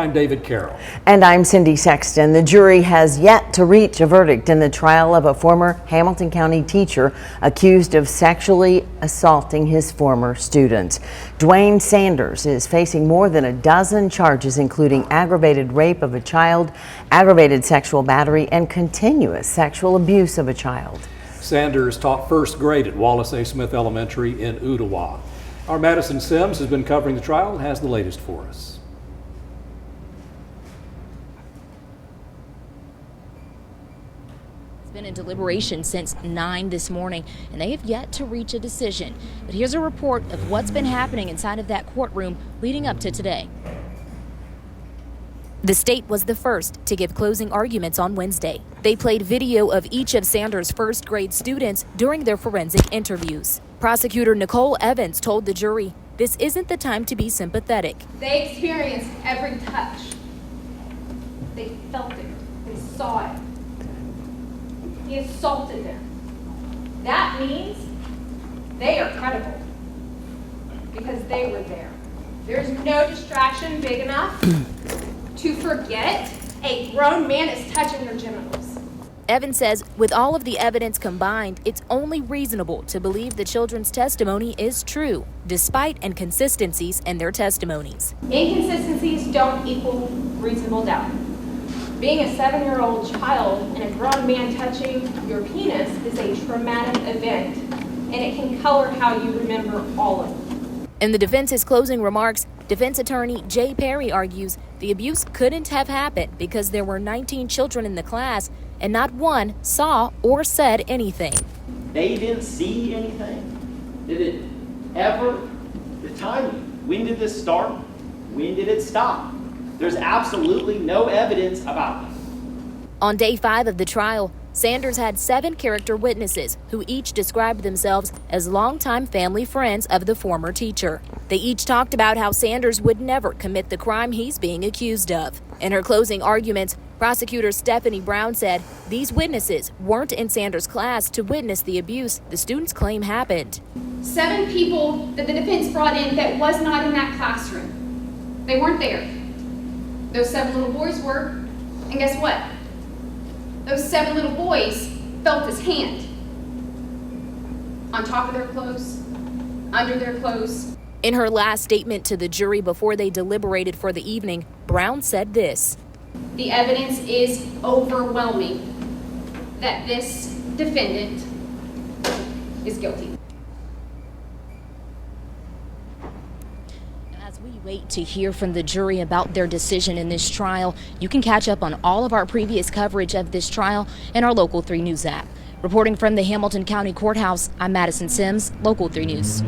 I'm David Carroll. And I'm Cindy Sexton. The jury has yet to reach a verdict in the trial of a former Hamilton County teacher accused of sexually assaulting his former students. Dwayne Sanders is facing more than a dozen charges, including aggravated rape of a child, aggravated sexual battery, and continuous sexual abuse of a child. Sanders taught first grade at Wallace A. Smith Elementary in Ooltewah. Our Madison Sims has been covering the trial and has the latest for us. Been in deliberation since 9 this morning, and they have yet to reach a decision. But here's a report of what's been happening inside of that courtroom leading up to today. The state was the first to give closing arguments on Wednesday. They played video of each of Sanders' first grade students during their forensic interviews. Prosecutor Nicole Evans told the jury, this isn't the time to be sympathetic. They experienced every touch. They felt it. They saw it. He assaulted them. That means they are credible because they were there. There's no distraction big enough to forget a grown man is touching their genitals. Evans says with all of the evidence combined, it's only reasonable to believe the children's testimony is true, despite inconsistencies in their testimonies. Inconsistencies don't equal reasonable doubt. Being a 7-year-old child and a grown man touching your penis is a traumatic event, and it can color how you remember all of it. In the defense's closing remarks, defense attorney Jay Perry argues the abuse couldn't have happened because there were 19 children in the class and not one saw or said anything. They didn't see anything? Did it ever? The timing. When did this start? When did it stop? There's absolutely no evidence about this. On day 5 of the trial, Sanders had 7 character witnesses who each described themselves as longtime family friends of the former teacher. They each talked about how Sanders would never commit the crime he's being accused of. In her closing arguments, prosecutor Stephanie Brown said these witnesses weren't in Sanders' class to witness the abuse the students claim happened. 7 people that the defense brought in that was not in that classroom. They weren't there. Those 7 little boys were, and guess what? Those 7 little boys felt his hand on top of their clothes, under their clothes. In her last statement to the jury before they deliberated for the evening, Brown said this. The evidence is overwhelming that this defendant is guilty. As we wait to hear from the jury about their decision in this trial, you can catch up on all of our previous coverage of this trial in our Local 3 News app. Reporting from the Hamilton County Courthouse, I'm Madison Sims, Local 3 News.